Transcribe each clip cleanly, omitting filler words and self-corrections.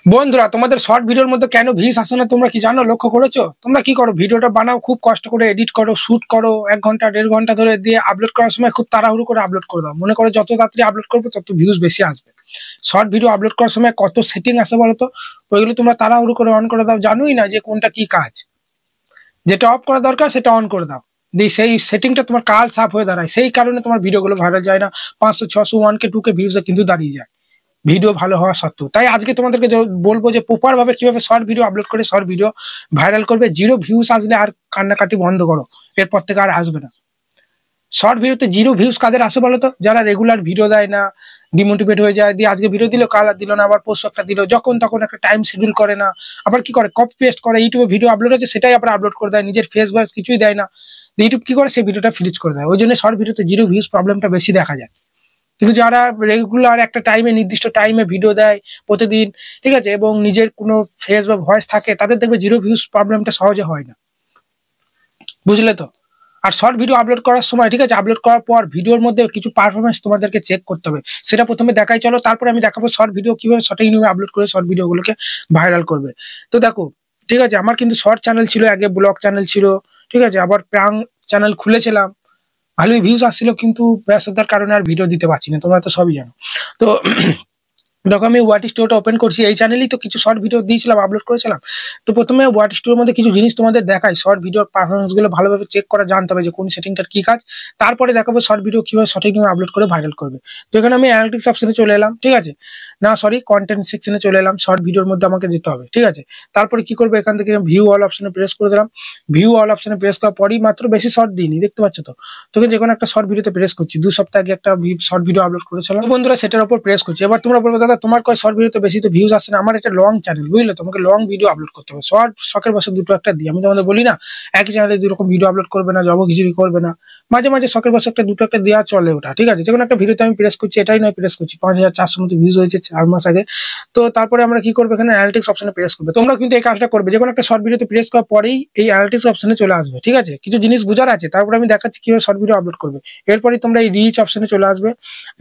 বন্ধুরা, তোমাদের শর্ট ভিডিওর মধ্যে কেন ভিউজ আসে না তোমরা কি জানো? লক্ষ্য করেছো? তোমরা কি করো, ভিডিওটা বানাও, খুব কষ্ট করে এডিট করো, শুট করো, 1 ঘন্টা 1.5 ঘন্টা ধরে দিয়ে আপলোড করার সময় খুব তাড়াহুড়ো করে আপলোড করে দাও। মনে করো যত তাড়াতাড়ি আপলোড করবো তত ভিউজ বেশি আসবে। শর্ট ভিডিও আপলোড করার সময় কত সেটিং আসে বলো তো? ওইগুলো তোমরা তাড়াহুড়ো করে অন করে দাও, জানোই না যে কোনটা কি কাজ। যেটা অফ করা দরকার সেটা অন করে দাও, দিয়ে সেই সেটিংটা তোমার কাল সাফ হয়ে দাঁড়ায়। সেই কারণে তোমার ভিডিওগুলো ভাইরাল যায় না, 500 600 1K 2K ভিউজে কিন্তু দাঁড়িয়ে যায় ভিডিও ভালো হওয়া সত্ত্বেও। তাই আজকে তোমাদেরকে বলবো যে প্রপার ভাবে কিভাবে শর্ট ভিডিও আপলোড করে শর্ট ভিডিও ভাইরাল করবে। 0 ভিউজ আসলে আর কান্নাকাটি বন্ধ করো, এরপর থেকে আর আসবে না। শর্ট ভিডিওতে 0 ভিউজ কাদের আসে বলো তো? যারা রেগুলার ভিডিও দেয় না, ডিমোটিভেট হয়ে যায়, দিয়ে আজকে ভিডিও দিল, কাল আর দিল না, আবার পোস্ট একটা দিল, যখন তখন একটা টাইম শিডিউল করে না, আবার কি করে কপি পেস্ট করে, ইউটিউবে ভিডিও আপলোড হচ্ছে সেটাই আবার আপলোড করে দেয়, নিজের ফেস ভয়েস কিছুই দেয় না। ইউটিউব কি করে, সেই ভিডিওটা ফ্রিজ করে দেয়। ওই জন্য শর্ট ভিডিওতে 0 ভিউজ প্রবলেমটা বেশি দেখা যায়। কিন্তু যারা রেগুলার একটা টাইমে, নির্দিষ্ট টাইমে ভিডিও দেয় প্রতিদিন, ঠিক আছে, এবং নিজের কোনো ফেস বা ভয়েস থাকে, তাদের দেখবে 0 ভিউজ প্রবলেমটা সহজে হয় না। বুঝলে তো? আর শর্ট ভিডিও আপলোড করার সময়, ঠিক আছে, আপলোড করার পর ভিডিওর মধ্যে কিছু পারফরমেন্স তোমাদেরকে চেক করতে হবে। সেটা প্রথমে দেখাই চলো, তারপরে আমি দেখাবো শর্ট ভিডিও কিভাবে সঠিক নিয়মে আপলোড করে শর্ট ভিডিওগুলোকে ভাইরাল করবে। তো দেখো, ঠিক আছে, আমার কিন্তু শর্ট চ্যানেল ছিল, আগে ব্লগ চ্যানেল ছিল, ঠিক আছে, আবার প্রাঙ্ক চ্যানেল খুলেছিলাম, ভালোই ভিউজ আসছিল, কিন্তু ব্যস্ততার কারণে আর ভিডিও দিতে পারছি না, তোমরা তো সবই জানো। তো দেখো, আমি ওয়াট স্টুডিওটা ওপেন করছি, এই চ্যানেলেই তো কিছু শর্ট ভিডিও দিয়েছিলাম, আপলোড করেছিলাম। তো প্রথমে ওয়াট স্টুডিওর মধ্যে কিছু জিনিস তোমাদের দেখাই, শর্ট ভিডিওর পারফরমেন্স গুলো ভালোভাবে চেক করা জানতে হবে যে কোন সেটিংটার কি কাজ। তারপরে দেখাবো শর্ট ভিডিও কিভাবে সঠিকভাবে আপলোড করে ভাইরাল করবে। তো এখানে আমি অ্যানালিটিক্স অপশনে চলে এলাম, ঠিক আছে, না সরি, কন্টেন্ট সেকশনে চলে এলাম। শর্ট ভিডিওর মধ্যে আমাকে যেতে হবে, ঠিক আছে। তারপরে কি করবো, এখান থেকে ভিউ অল অপশনে প্রেস করে দিলাম। ভিউ অল অপশনে প্রেস করার পরই মাত্র, বেশি শর্ট দিইনি, দেখতে পাচ্ছ তো, তোকে যে কোনো একটা শর্ট ভিডিওতে প্রেস করছি। 2 সপ্তাহ আগে একটা শর্ট ভিডিও আপলোড করেছিলাম বন্ধুরা, সেটার উপর প্রেস করছি। এবার তোমরা বলবো, দাদা তোমার কয় শর্ট ভিডিওতে বেশি তো ভিউজ আসে না? আমার এটা লং চ্যানেল, বুঝলে, তোমাকে লং ভিডিও আপলোড করতে হবে। শর্ট শখের বসে দুটো একটা দিই, আমি তোমাদের বলি না একই চ্যানেলে 2 রকম ভিডিও আপলোড করবে না, জব খিচুড়ি করবে না, মাঝে মাঝে শখের বসে একটা দুটো একটা দেওয়া চলে, ওটা ঠিক আছে। যেকোনো একটা ভিডিওতে আমি প্রেস করছি, এটাই নয় প্রেস করছি, 5400 মতো ভিউজ হয়েছে 4 মাস আগে। তো তারপরে আমরা কি করবো, এখানে অ্যানালিটিক্স অপশনে প্রেস করবে। তোমরা কিন্তু এই কাজটা করবে, যেকোনো একটা শর্ট ভিডিওতে প্রেস করার পরেই এই অ্যানালিটিক্স অপশনে চলে আসবে, ঠিক আছে। কিছু জিনিস বোঝার আছে, তারপরে আমি দেখাচ্ছি কিভাবে শর্ট ভিডিও আপলোড করবে। এরপরই তোমরা এই রিচ অপশনে চলে আসবে।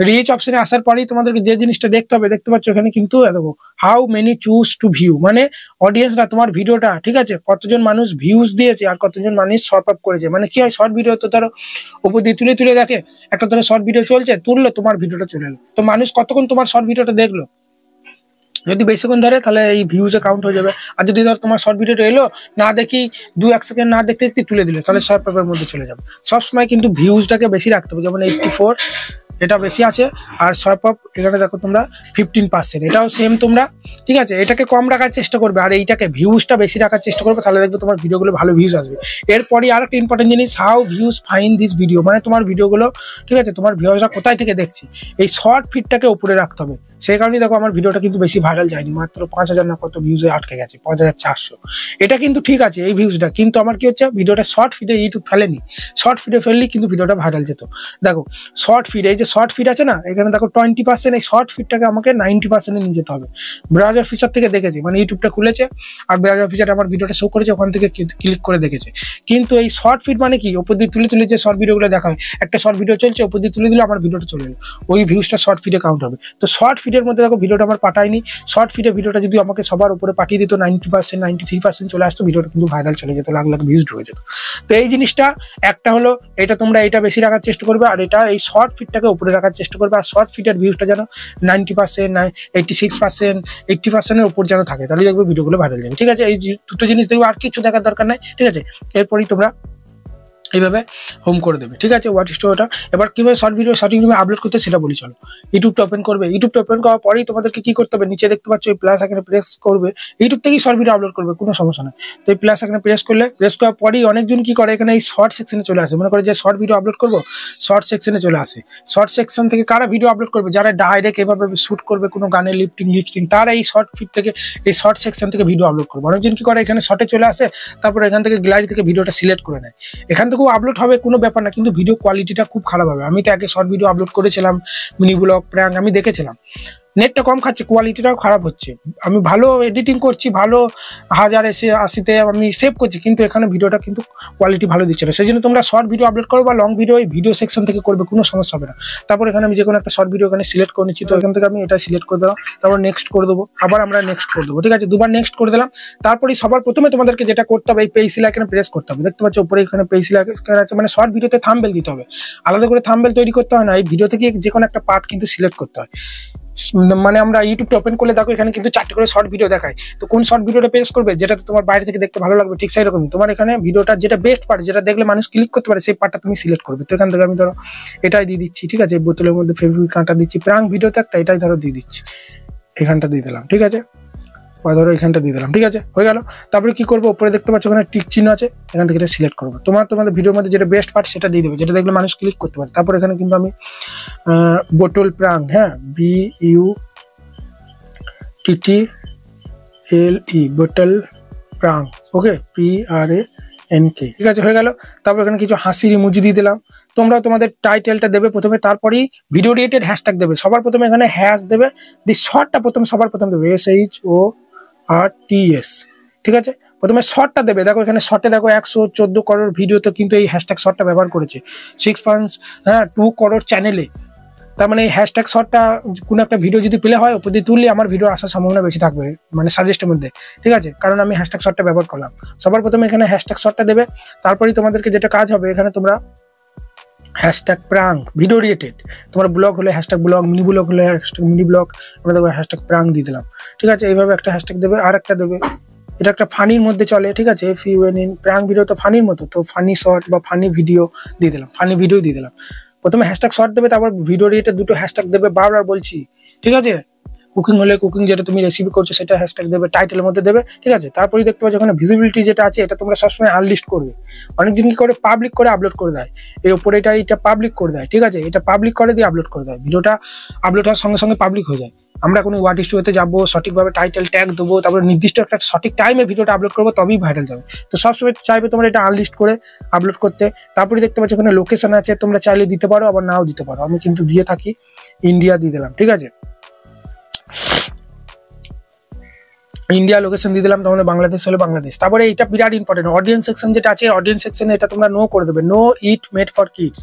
রিচ অপশনে আসার পরেই তোমাদেরকে যে জিনিসটা দেখতে হবে, দেখতে পাচ্ছ এখানে কিন্তু দেখো, how many choose to view, মানে অডিয়েন্সরা তোমার ভিডিওটা, ঠিক আছে, কতজন মানুষ ভিউজ দিয়েছে আর কতজন মানুষ শর্ট আপ করেছে। মানে কি হয়, শর্ট ভিডিও তো ধরো উপর দিয়ে তুলে তুলে দেখে, একটা ধরো শর্ট ভিডিও চলছে, তুললো, তোমার ভিডিওটা চলে এলো, তো মানুষ কতক্ষণ তোমার শর্ট ভিডিওটা দেখলো। যদি বেশিক্ষণ ধরে তাহলে এই ভিউজে কাউন্ট হয়ে যাবে। আর যদি ধর তোমার শর্ট ভিডিওটা এলো, না দেখি 2-1 সেকেন্ড না দেখতে দেখতে তুলে দিলে, তাহলে শর্ট পেপারের মধ্যে চলে যাবে। সবসময় কিন্তু ভিউজটাকে বেশি রাখতে হবে, যেমন 84 এটা বেশি আছে, আর শর্ট আপ এখানে দেখো তোমরা 15%, এটাও সেম তোমরা, ঠিক আছে। এটাকে কম রাখার চেষ্টা করবে, আর এইটাকে ভিউজটা বেশি রাখার চেষ্টা করবে, তাহলে দেখবে তোমার ভিডিওগুলো ভালো ভিউজ আসবে। এরপরই আর একটা ইম্পর্টেন্ট জিনিস, how views find this video, মানে তোমার ভিডিওগুলো, ঠিক আছে, তোমার ভিউজরা কোথায় থেকে দেখছি, এই শর্ট ফিডটাকে উপরে রাখতে হবে। সেই কারণেই দেখো আমার ভিডিওটা কিন্তু বেশি ভাইরাল যায়নি, মাত্র 5000 না কত ভিউজে আটকে গেছে, 5400। এটা কিন্তু ঠিক আছে এই ভিউজটা, কিন্তু আমার কি হচ্ছে, ভিডিওটা শর্ট ফিডে ইউটিউব ফেলেনি, শর্ট ফিডে ফেললেই কিন্তু ভিডিওটা ভাইরাল যেত। দেখো শর্ট ফিড, এই যে শর্ট ফিড আছে না, এখানে দেখো 20%, এই শর্ট ফিডটাকে আমাকে 90% নিয়ে যেতে হবে। ব্রাউজার ফিচার থেকে দেখেছি, মানে ইউটিউবটা খুলেছে আর ব্রাউজার ফিচার আমার ভিডিওটা শো করেছে, ওখান থেকে ক্লিক করে দেখেছে। কিন্তু এই শর্ট ফিড মানে কি, উপর দিয়ে তুলে তুলে যে শর্ট ভিডিওগুলো দেখা হয়, একটা শর্ট ভিডিও চলছে, উপর দিয়ে তুলে দিলে আমার ভিডিওটা চলে এলো, ওই ভিউজটা শর্ট ফিডে কাউন্ট হবে। তো শর্ট ফিডের মধ্যে দেখো ভিডিওটা আমার পাঠায়নি, শর্ট ফিডে ভিডিওটা যদি আমাকে সবার উপরে পাঠিয়ে দিত, 90% 93% চলে আসতো, ভিডিওটা কিন্তু ভাইরাল চলে যেত, লাখ লাখ ভিউজ ঢুকে যেত। তো এই জিনিসটা একটা হলো, এটা তোমরা এটা বেশি রাখার চেষ্টা করবে, আর এটা এই শর্ট ফিডটাকে উপরে রাখার চেষ্টা করবে। আর শর্ট ফিডের ভিউজটা যেন 90%, 86%, 80% এর উপর যেন থাকে, তাহলে দেখবে ভিডিওগুলো ভাইরাল যাবে, ঠিক আছে। এই দুটো জিনিস দেখবে, আর কিছু দেখার দরকার নাই, ঠিক আছে। এরপরই তোমরা এইভাবে হোম করে দেবে, ঠিক আছে, ওয়াট স্টুডিওটা। এবার কিভাবে শর্ট ভিডিও সঠিকভাবে আপলোড করতে সেটা বলি চলো। ইউটিউবটা ওপেন করবে, ইউটিউবটা ওপেন করার পরেই তোমাদেরকে কি করতে হবে, নিচে দেখতে পাচ্ছ এই প্লাস আইকনে প্রেস করবে, ইউটিউব থেকেই শর্ট ভিডিও আপলোড করবে, কোনো সমস্যা নেই। তো এই প্লাস আইকনে প্রেস করলে, প্রেস করার পরেই অনেকজন কি করে, এখানে এই শর্ট সেকশনে চলে আসে, মনে করে যে শর্ট ভিডিও আপলোড করবো, শর্ট সেকশনে চলে আসে। শর্ট সেকশন থেকে কারা ভিডিও আপলোড করবে, যারা ডাইরেক্ট এভাবে শুট করবে কোনো গানের লিপসিং, তারা এই শর্ট ফিড থেকে, এই শর্ট সেকশন থেকে ভিডিও আপলোড করবে। অনেকজন কি করে, এখানে শর্টে চলে আসে, তারপর এখান থেকে গ্যালারি থেকে ভিডিওটা সিলেক্ট করে নেয়, এখান থেকেও আপলোড হবে, কোনো ব্যাপার না, কিন্তু ভিডিও কোয়ালিটিটা খুব খারাপ হবে। আমি তো আগে শর্ট ভিডিও আপলোড করেছিলাম, মিনি ব্লগ, প্র্যাঙ্ক, আমি দেখেছিলাম নেটটা কম খাচ্ছে, কোয়ালিটিটাও খারাপ হচ্ছে। আমি ভালো এডিটিং করছি, ভালো 1080-তে আমি সেভ করছি, কিন্তু এখানে ভিডিওটা কিন্তু কোয়ালিটি ভালো দিচ্ছে না। সেই জন্য তোমরা শর্ট ভিডিও আপলোড করো বা লং ভিডিও এই ভিডিও সেকশন থেকে করবে, কোনো সমস্যা হবে না। তারপর এখানে আমি যে কোনো একটা শর্ট ভিডিও এখানে সিলেক্ট করে নিচ্ছি, তো এখান থেকে আমি এটা সিলেক্ট করে দিলাম, তারপর নেক্সট করে দেবো, আবার আমরা নেক্সট করে দেবো, ঠিক আছে, দুবার নেক্সট করে দিলাম। তারপরে সবার প্রথমে তোমাদেরকে যেটা করতে হবে, এই পেন্সিল আইকনে প্রেস করতে হবে। দেখতে পাচ্ছ উপরে এখানে পেন্সিল আইকন আছে, মানে শর্ট ভিডিওতে থাম্বনেল দিতে হবে, আলাদা করে থাম্বনেল তৈরি করতে হয় না। এই ভিডিও থেকে যে কোনো একটা পার্ট কিন্তু সিলেক্ট করতে হয়। মানে আমরা ইউটিউবটা ওপেন করলে দেখো এখানে কিন্তু 4টে করে শর্ট ভিডিও দেখায়, তো কোন শর্ট ভিডিওটা প্রেস করবে যেটাতে তোমার বাইরে থেকে দেখতে ভালো লাগবে, ঠিক সেই রকমই তোমার এখানে ভিডিওটা যেটা বেস্ট পার্ট, যেটা দেখলে মানুষ ক্লিক করতে পারে, সেই পার্টটা তুমি সিলেক্ট করবে। তো এখান থেকে আমি ধরো এটাই দিয়ে দিচ্ছি, ঠিক আছে, বোতলের মধ্যে ফেব্রিক কাঁটা দিচ্ছি, প্রাঙ্ক ভিডিওতে একটা এটাই ধরো দিয়ে দিচ্ছি, এখানটা দিয়ে দিলাম, ঠিক আছে, বা ধরো এখানটা দিয়ে দিলাম, ঠিক আছে, হয়ে গেল। তারপরে কি করবো, উপরে দেখতে পাচ্ছ ওখানে টিক চিহ্ন আছে, এখান থেকে এটা সিলেক্ট করবো। তোমাদের ভিডিওর মধ্যে যেটা বেস্ট পার্ট সেটা দিয়ে দেবে, যেটা দেখলে মানুষ ক্লিক করতে পারে। তারপর এখানে কিন্তু আমি বোতল প্রাঙ্ক, হ্যাঁ, BUTTLE বোতল প্রাঙ্ক, ওকে, PRANK, ঠিক আছে, হয়ে গেল। তারপর এখানে কিছু হাসির ইমোজি দিয়ে দিলাম। তোমরা তোমাদের টাইটেলটা দেবে প্রথমে, তারপরেই ভিডিও রিলেটেড হ্যাশট্যাগ দেবে। সবার প্রথমে এখানে হ্যাশ দেবে, শর্টটা সবার প্রথম দেবে SHORTS, ঠিক আছে, প্রথমে শর্টটা দেবে। দেখো এখানে শর্টে দেখো 114 করোড় ভিডিওতে কিন্তু এই হ্যাশট্যাগ শর্টটা ব্যবহার করেছে, 6.2 করোড় চ্যানেলে। তার মানে এই হ্যাশট্যাগ শর্টটা কোনো একটা ভিডিও যদি প্লে হয় ওপর দিয়ে তুললে আমার ভিডিও আসার সম্ভাবনা বেশি থাকবে, মানে সাজেস্টের মধ্যে, ঠিক আছে, কারণ আমি হ্যাশট্যাগ শর্টটা ব্যবহার করলাম। সবার প্রথমে এখানে হ্যাশট্যাগ শর্টটা দেবে, তারপরেই তোমাদেরকে যেটা কাজ হবে, এখানে তোমরা হ্যাশট্যাগ প্রাঙ্ক ভিডিও রিলেটেড, তোমার ব্লগ হলে হ্যাশট্যাগ ব্লগ, মিনি ব্লগ হলে হ্যাশট্যাগ মিনি ব্লগ, আমরা দেখো হ্যাশট্যাগ প্রাঙ্ক দিয়ে দিলাম, ঠিক আছে, এইভাবে একটা হ্যাশট্যাগ দেবে। আর একটা দেবে, এটা একটা ফানির মধ্যে চলে, ঠিক আছে, FUN প্রাঙ্ক ভিডিও তো ফানির মতো, তো ফানি শর্ট বা ফানি ভিডিও দিয়ে দিলাম, ফানি ভিডিও দিয়ে দিলাম। প্রথমে হ্যাশট্যাগ শর্ট দেবে, তারপর ভিডিও রিলেটেড দুটো হ্যাশট্যাগ দেবে, বারবার বলছি, ঠিক আছে। কুকিং হলে কুকিং, যেটা তুমি রেসিপি করছো সেটা হ্যাশট্যাগ দেবে, টাইটেলের মধ্যে দেবে, ঠিক আছে। তারপরে দেখতে পাচ্ছ ওখানে ভিজিবিলিটি যেটা আছে, এটা তোমরা সবসময় আনলিস্ট করবে। অনেকজন কি করে পাবলিক করে আপলোড করে দেয়, এই উপরে এটা পাবলিক করে দেয়, ঠিক আছে, এটা পাবলিক করে দিয়ে আপলোড করে দেয়, ভিডিওটা আপলোড হওয়ার সঙ্গে সঙ্গে পাবলিক হয়ে যায়। আমরা কোনো ওয়ার্ড ইস্যুতে যাবো, সঠিকভাবে টাইটেল ট্যাগ দেবো, তারপরে নির্দিষ্ট একটা সঠিক টাইমে ভিডিওটা আপলোড করবো, তবেই ভাইরাল যাবে। তো সবসময় চাইবে তোমরা এটা আনলিস্ট করে আপলোড করতে। তারপরে দেখতে পাচ্ছ ওখানে লোকেশন আছে, তোমরা চাইলে দিতে পারো, আবার নাও দিতে পারো, আমি কিন্তু দিয়ে থাকি, ইন্ডিয়া দিয়ে দিলাম, ঠিক আছে, ইন্ডিয়া লোকেশন দিয়ে দিলাম, তোমাদের বাংলাদেশ হলে বাংলাদেশ। তারপরে এটা বিরাট ইম্পর্টেন্ট, অডিয়েন্স সেকশন যেটা আছে, অডিয়েন্স সেকশনে এটা তোমরা নো করে দেবে, no it made for kids,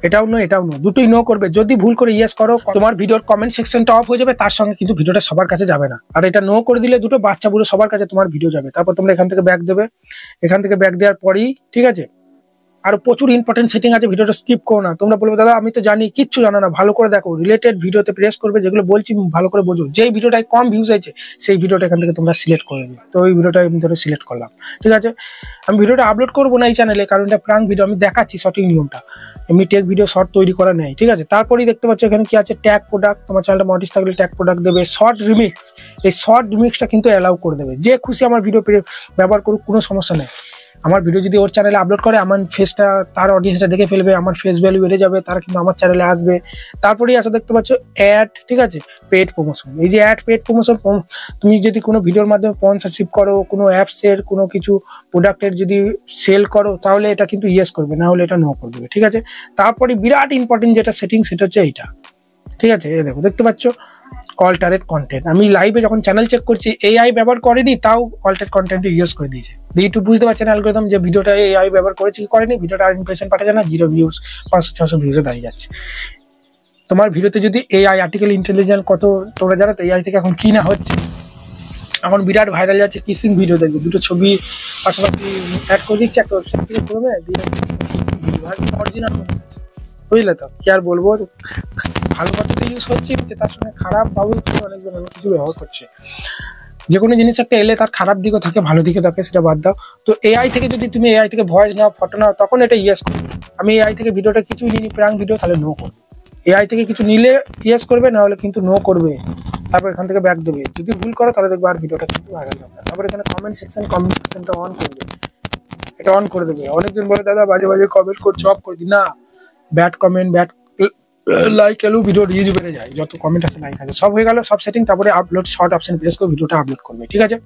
এটাও নো, দুটোই নো করবে। যদি ভুল করে ইয়েস করো, তোমার ভিডিওর কমেন্ট সেকশনটা অফ হয়ে যাবে, তার সঙ্গে কিন্তু ভিডিওটা সবার কাছে যাবে না। আর এটা নো করে দিলে দুটো বাচ্চা বুড়ো সবার কাছে তোমার ভিডিও যাবে। তারপর তোমরা এখান থেকে ব্যাক দেবে, এখান থেকে ব্যাক দেওয়ার পরেই, ঠিক আছে, আর প্রচুর ইম্পর্টেন্ট সেটিং আছে, ভিডিওটা স্কিপ করো না। তোমরা বলবে দাদা আমি তো জানি, কিচ্ছু জানো না, ভালো করে দেখো, রিলেটেড ভিডিওতে প্রেস করবে, যেগুলো বলছি ভালো করে বোঝো। যেই ভিডিওটায় কম ভিউজ হয়েছে সেই ভিডিওটা এখান থেকে তোমরা সিলেক্ট করে দেবে। তো ওই ভিডিওটা আমি ধরে সিলেক্ট করলাম, ঠিক আছে। আমি ভিডিওটা আপলোড করবো না এই চ্যানেলে, কারণ এটা প্রাঙ্ক ভিডিও, আমি দেখাচ্ছি সঠিক নিয়মটা, এমনি টেক ভিডিও শর্ট তৈরি করা নেই, ঠিক আছে। তারপরেই দেখতে পাচ্ছ এখানে কি আছে, ট্যাগ প্রোডাক্ট, তোমার চ্যানেলটা মডিস থাকলে ট্যাগ প্রোডাক্ট দেবে। শর্ট রিমিক্স, এই শর্ট রিমিক্সটা কিন্তু অ্যালাউ করে দেবে, যে খুশি আমার ভিডিও ব্যবহার করুক, কোনো সমস্যা নেই। আমার ভিডিও যদি ওর চ্যানেলে আপলোড করে, আমার ফেসটা তার অডিয়েন্সটা দেখে ফেলবে, আমার ফেস ভ্যালু বেড়ে যাবে, তারা কিন্তু আমার চ্যানেলে আসবে। তারপরেই আসা দেখতে পাচ্ছ অ্যাড, ঠিক আছে, পেড প্রমোশন। এই যে অ্যাড পেড প্রমোশন, তুমি যদি কোনো ভিডিওর মাধ্যমে স্পন্সরশিপ করো, কোনো অ্যাপসের কোনো কিছু প্রোডাক্টের যদি সেল করো, তাহলে এটা কিন্তু ইয়েস করবে, না হলে এটা নো করে দেবে, ঠিক আছে। তারপরে বিরাট ইম্পর্টেন্ট যেটা সেটিং, সেটা হচ্ছে এইটা, ঠিক আছে, এই দেখো দেখতে পাচ্ছ অল্টারেট কন্টেন্ট। আমি লাইভে যখন চ্যানেল চেক করছি, AI ব্যবহার করেনি, তাও অল্টারেট কন্টেন্ট ইউজ করে দিয়েছে। ইউটিউব বুঝতে পারছে না অ্যালগরিদম যে ভিডিওটা AI ব্যবহার করেছে কি করেনি, ভিডিওটা আর ইমপ্রেশন পাঠাচ্ছে না, 0 ভিউজ, 500-600 ভিউজে দাঁড়িয়ে যাচ্ছে। তোমার ভিডিওতে যদি AI আর্টিকেল ইন্টেলিজেন্স কত তোমরা জানো তো, AI থেকে এখন কি না হচ্ছে, এখন বিরাট ভাইরাল যাচ্ছে কিসিং ভিডিও, দেখবে দুটো ছবি পাশাপাশি অ্যাড করে দিচ্ছে, একটা ওয়েবসাইট থেকে করবে দিয়ে অরিজিনাল, বুঝলে তো, কি আর বলবো, ভালো কথাতে ইউজ হচ্ছে, তার সঙ্গে খারাপ ভাবে অনেকজন অনেক কিছু ব্যবহার করছে। যে কোনো জিনিস একটা এলে তার খারাপ দিকও থাকে, ভালো দিকে থাকে, সেটা বাদ দাও। তো AI থেকে যদি তুমি AI থেকে ভয়েস নাও, ফটো নাও, তখন এটা ইয়েস করবে। আমি AI থেকে ভিডিওটা কিছুই নিই, প্রাঙ্ক ভিডিও, তাহলে নো করবে। AI থেকে কিছু নিলে ইয়েস করবে, না হলে কিন্তু নো করবে। তারপর এখান থেকে ব্যাক দেবে, যদি ভুল করো তাহলে দেখবে আর ভিডিওটা কিন্তু ভাইরাল যাবে না। তারপর এখানে কমেন্ট সেকশনটা অন করবে, এটা অন করে দেবে। অনেকজন বলে দাদা বাজে বাজে কমেন্ট করছো, অফ করে দিই না, ব্যাড কমেন্ট, ব্যাড লাইক এলো, ভিডিও রিচ বেড়ে যায়, যত কমেন্ট আছে লাইক আছে, সব হয়ে গেল, সব সেটিং। তারপরে আপলোড শর্ট অপশন প্রেস করে ভিডিওটা আপলোড করবে, ঠিক আছে।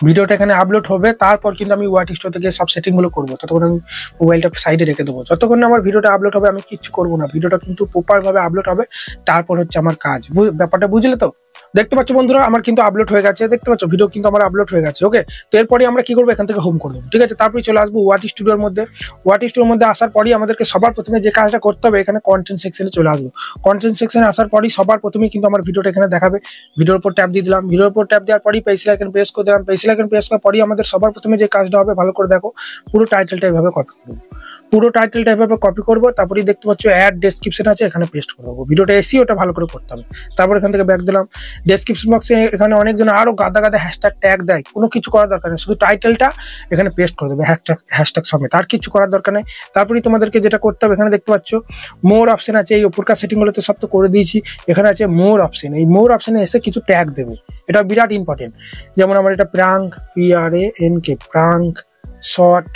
ভিডিওটা এখানে আপলোড হবে, তারপর কিন্তু আমি ওয়াট স্টোর থেকে সব সেটিং গুলো করবো। ততক্ষণ আমি মোবাইলটা সাইডে রেখে দেবো। যতক্ষণ না আমার ভিডিওটা আপলোড হবে আমি কিচ্ছু করবো না, ভিডিওটা কিন্তু প্রপার ভাবে আপলোড হবে, তারপর হচ্ছে আমার কাজ। ব্যাপারটা বুঝলে তো? দেখতে পাচ্ছ বন্ধুরা আমার কিন্তু আপলোড হয়ে গেছে, দেখতে পাচ্ছ ভিডিও কিন্তু আমার আপলোড হয়ে গেছে। ওকে, তো এরপরে আমরা কি করবো, এখান থেকে হোম করে দেবো। ঠিক আছে, তারপরে চলে আসবো ওয়াট স্টুডিওর মধ্যে। ওয়াট স্টুডিওর মধ্যে আসার পরই আমাদেরকে সবার প্রথমে যে কাজটা করতে হবে, এখানে কন্টেন্ট সেকশনে চলে আসবো। কন্টেন্ট সেকশনে আসার পরই সবার প্রথমে কিন্তু আমার ভিডিওটা এখানে দেখাবে। ভিডিওর উপর ট্যাপ দিয়ে দিলাম, ভিডিওর উপর ট্যাপ দেওয়ার পরই পেন্সিল আইকন প্রেস করে দিলাম। পেন্সিল আইকন প্রেস করার পরই আমাদের সবার প্রথমে যে কাজটা হবে, ভালো করে দেখো, পুরো টাইটেলটা এভাবে কপি করবো। পুরো টাইটেলটা এভাবে কপি করবো, তারপরেই দেখতে পাচ্ছ অ্যাড ডেসক্রিপশন আছে, এখানে পেস্ট করে দেবো। ভিডিওটা এসিওটা ভালো করে করতে হবে। তারপর এখান থেকে ব্যাক দিলাম। ডেসক্রিপশন বক্সে এখানে অনেকজন আরো গাদা গাদা হ্যাশট্যাগ ট্যাগ দেয়, কোনো কিছু করার দরকার নেই, শুধু টাইটেলটা এখানে পেস্ট করে দেবে হ্যাশট্যাগ সমেত, আর কিছু করার দরকার নেই। তারপরেই তোমাদেরকে যেটা করতে হবে, এখানে দেখতে পাচ্ছ মোর অপশন আছে, এই উপরকার সেটিং গুলোতে সব তো করে দিয়েছি। এখানে আছে মোর অপশন, এই মোর অপশনে এসে কিছু ট্যাগ দেবে, এটা বিরাট ইম্পর্টেন্ট। যেমন আমার এটা prank, PRANK, prank, short,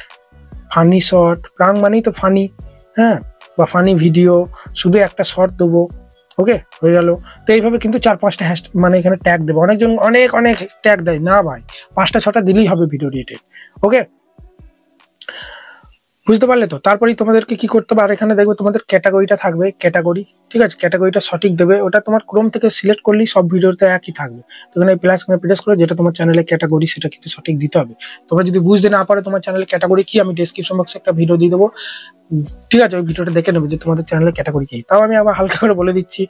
funny short, prank মানেই তো ফানি, হ্যাঁ, বা ফানি ভিডিও, শুধু একটা শর্ট দেবো। ওকে, হয়ে গেল। তো এইভাবে কিন্তু 4-5টা মানে এখানে ট্যাগ দেবো। অনেকজন অনেক ট্যাগ দেয় না ভাই, 5টা-6টা দিলেই হবে ভিডিও রিলেটেড। ওকে, বুঝতে পারলে তো? তারপরেই তোমাদেরকে কি করতে হবে, আর এখানে দেখবে তোমাদের ক্যাটাগরিটা থাকবে, ক্যাটাগরি, ঠিক আছে, ক্যাটাগরিটা সঠিক দেবে। ওটা তোমার ক্রোম থেকে সিলেক্ট করলেই সব ভিডিওতে একই থাকবে। তো এখানে প্লাস প্রেস করে যেটা তোমার চ্যানেলের ক্যাটাগরি সেটা কিন্তু সঠিক দিতে হবে। তোমরা যদি বুঝতে না পারো তোমার চ্যানেলের ক্যাটাগরি কি, আমি ডেসক্রিপশন বক্সে একটা ভিডিও দিয়ে দেবো, ঠিক আছে, ওই ভিডিওটা দেখে নেবে যে তোমাদের চ্যানেলের ক্যাটাগরি কি। তাও আমি আবার হালকা করে বলে দিচ্ছি,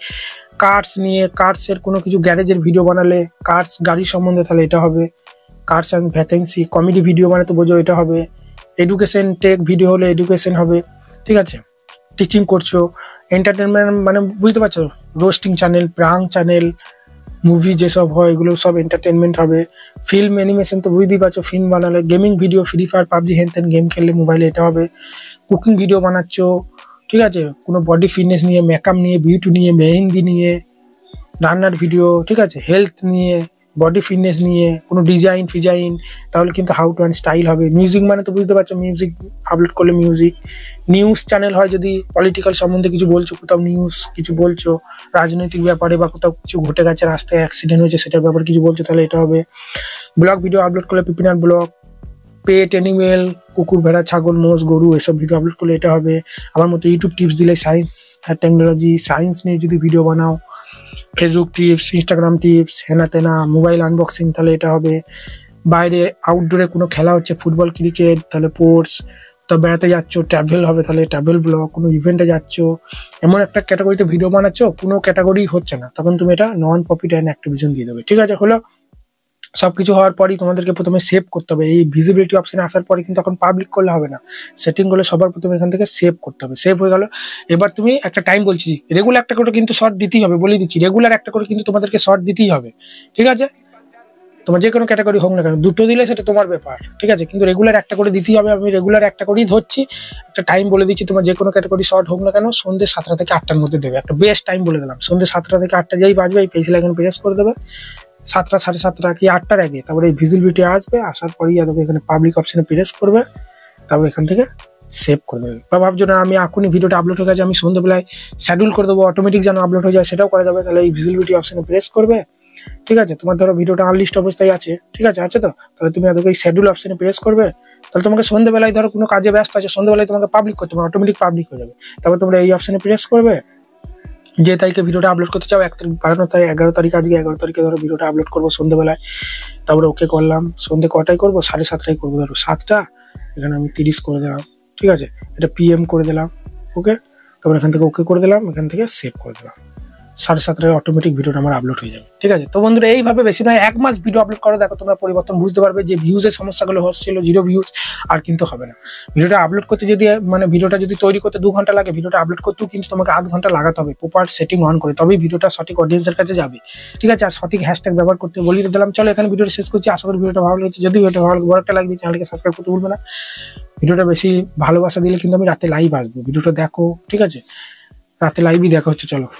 কার্স নিয়ে, কার্স এর কোনো কিছু গ্যারেজের ভিডিও বানালে, কার্স গাড়ি সম্বন্ধে তাহলে এটা হবে। Cars and vacancy, comedy video মানে তো বোঝো, এটা হবে। এডুকেশন টেক ভিডিও হলে এডুকেশন হবে, ঠিক আছে। টিচিং করছো, এন্টারটেনমেন্ট মানে বুঝতে পারছো, roasting channel, prank channel, movie যেসব হয় এগুলো সব এন্টারটেনমেন্ট হবে। ফিল্ম অ্যানিমেশন তো বুঝতেই পারছো, ফিল্ম বানালে, gaming video, free fire, PUBG, হ্যান গেম খেললে মোবাইলে এটা হবে। কুকিং ভিডিও বানাচ্ছো, ঠিক আছে, কোনো বডি ফিটনেস নিয়ে, মেকআপ নিয়ে, বিউটি নিয়ে, মেহেন্দি নিয়ে, রান্নার ভিডিও, ঠিক আছে, হেলথ নিয়ে, বডি ফিটনেস নিয়ে, কোনো ডিজাইন ফিজাইন, তাহলে কিন্তু হাউ টু অ্যান্ড স্টাইল হবে। মিউজিক মানে তো বুঝতে পারছো, মিউজিক আপলোড করলে মিউজিক। নিউজ চ্যানেল হয় যদি পলিটিক্যাল সম্বন্ধে কিছু বলছো, কোথাও নিউজ কিছু বলছো, রাজনৈতিক ব্যাপারে বা কোথাও কিছু ঘটে গেছে, রাস্তায় অ্যাক্সিডেন্ট হয়েছে সেটার ব্যাপারে কিছু বলছো, তাহলে এটা হবে। ব্লগ ভিডিও আপলোড করলে পিপিনার ব্লগ, পেট অ্যানিমেল, কুকুর, ভেড়া, ছাগল, মোষ, গরু, এসব ভিডিও আপলোড করলে এটা হবে। আমার মতো ইউটিউব টিপস দিলে, সায়েন্স আর টেকনোলজি, সায়েন্স নিয়ে যদি ভিডিও বানাও, ফেসবুক টিপস, ইনস্টাগ্রাম টিপস, হেনা তেনা, মোবাইল আনবক্সিং, তাহলে এটা হবে। বাইরে আউটডোরে কোনো খেলা হচ্ছে, ফুটবল, ক্রিকেট, তাহলে স্পোর্টস। তো বেড়াতে যাচ্ছ, ট্রাভেল হবে, তাহলে ট্রাভেল ব্লগ। কোনো ইভেন্টে যাচ্ছ, এমন একটা ক্যাটাগরিতে ভিডিও বানাচ্ছ, কোনো ক্যাটাগরি হচ্ছে না, তখন তুমি এটা নন প্রফিট অ্যান্ড অ্যাক্টিভিশন দিয়ে দেবে। ঠিক আছে, হলো? সবকিছু হওয়ার পরই তোমাদেরকে প্রথমে সেভ করতে হবে। এই ভিজিবিলিটি অপশনে আসার পরে কিন্তু এখন পাবলিক করলে হবে না, সেটিং করলে সবার প্রথমে এখান থেকে সেভ করতে হবে। সেভ হয়ে গেল। এবার তুমি একটা টাইম বলছি, রেগুলার একটা করে কিন্তু শর্ট দিতেই হবে, বলে দিচ্ছি, রেগুলার একটা করে কিন্তু তোমাদেরকে শর্ট দিতেই হবে। ঠিক আছে, তোমার যে কোনো ক্যাটাগরি হোক না কেন, দুটো দিলে সেটা তোমার ব্যাপার, ঠিক আছে, কিন্তু রেগুলার একটা করে দিতেই হবে। আমি রেগুলার একটা করেই ধরছি। একটা টাইম বলে দিচ্ছি, তোমার যে কোনো ক্যাটাগরি শর্ট হোক না কেন, সন্ধ্যে 7টা থেকে 8টার মধ্যে দেবে। একটা বেস্ট টাইম বলে দিলাম, সন্ধ্যে 7টা থেকে 8টা যেই বাজবে, এই পেন্সিল আইকন প্রেস করে দেবে 7টা, 7:30 কি 8টার আগে। তারপরে এই ভিজিবিলিটি আসবে, আসার পরেই এখানে পাবলিক অপশনে প্রেস করবে, তারপর এখান থেকে সেভ করে দেবে। বা ভাবছো না আমি এখনই ভিডিওটা আপলোড হয়ে গেছে, আমি সন্ধ্যেবেলায় শিডিউল করে দেবো, অটোমেটিক যেন আপলোড হয়ে যায়, সেটাও করা যাবে। তাহলে এই ভিজিবিলিটি অপশনে প্রেস করবে, ঠিক আছে। তোমার ধরো ভিডিওটা আনলিস্ট অবস্থায় আছে, ঠিক আছে, আছে তো, তাহলে তুমি এই শিডিউল অপশনে প্রেস করবে। তাহলে তোমাকে সন্ধ্যেবেলায় ধরো কোনো কাজে ব্যস্ত আছে, সন্ধ্যেবেলায় তোমাকে পাবলিক করতে হবে, অটোমেটিক পাবলিক হয়ে যাবে। তারপর তোমরা এই অপশনে প্রেস করবে, যে তারিখে ভিডিওটা আপলোড করতে চাও, 1 তারিখ, 12 তারিখ, 11 তারিখ, আজকে 11 তারিখে ধরো ভিডিওটা আপলোড করবো সন্ধ্যেবেলায়। তারপরে ওকে করলাম, সন্ধ্যে কটায় করবো, 7:30টায় করবো, ধরো 7টা, এখানে আমি 30 করে দিলাম, ঠিক আছে, এটা PM করে দিলাম। ওকে, তারপর এখান থেকে ওকে করে দিলাম, এখান থেকে সেভ করে দিলাম। 7:30টায় অটোমেটিক ভিডিওটা আমার আপলোড হয়ে যাবে। ঠিক আছে, তো বন্ধুরা এইভাবে বেশি নয় 1 মাস ভিডিও আপলোড করে দেখো, তোমরা পরিবর্তন বুঝতে পারবে। যে ভিউজের সমস্যাগুলো হচ্ছিল, 0 ভিউজ, আর কিন্তু হবে না। ভিডিওটা আপলোড করতে যদি মানে ভিডিওটা যদি তৈরি করতে 2 ঘন্টা লাগে, ভিডিওটা আপলোড করতেও কিন্তু তোমাকে 8 ঘন্টা লাগাতে হবে, প্রপার সেটিং অন করে, তবেই ভিডিওটা সঠিক অডিয়েন্সের কাছে যাবে। ঠিক আছে, আর সঠিক হ্যাশট্যাগ ব্যবহার করতে বলিয়ে দিলাম। চলো এখানে ভিডিওটা শেষ করছি। আশা করি ভিডিওটা ভালো লেগেছে। যদি ভিডিওটা ভালো লাগে, বড় একটা লাইক দিয়ে চ্যানেলকে সাবস্ক্রাইব করতে ভুলবে না। ভিডিওটা বেশি ভালোবাসা দিলে কিন্তু আমি রাতে লাইভ আসবো, ভিডিওটা দেখো, ঠিক আছে, রাতে লাইভই দেখা হচ্ছে। চলো।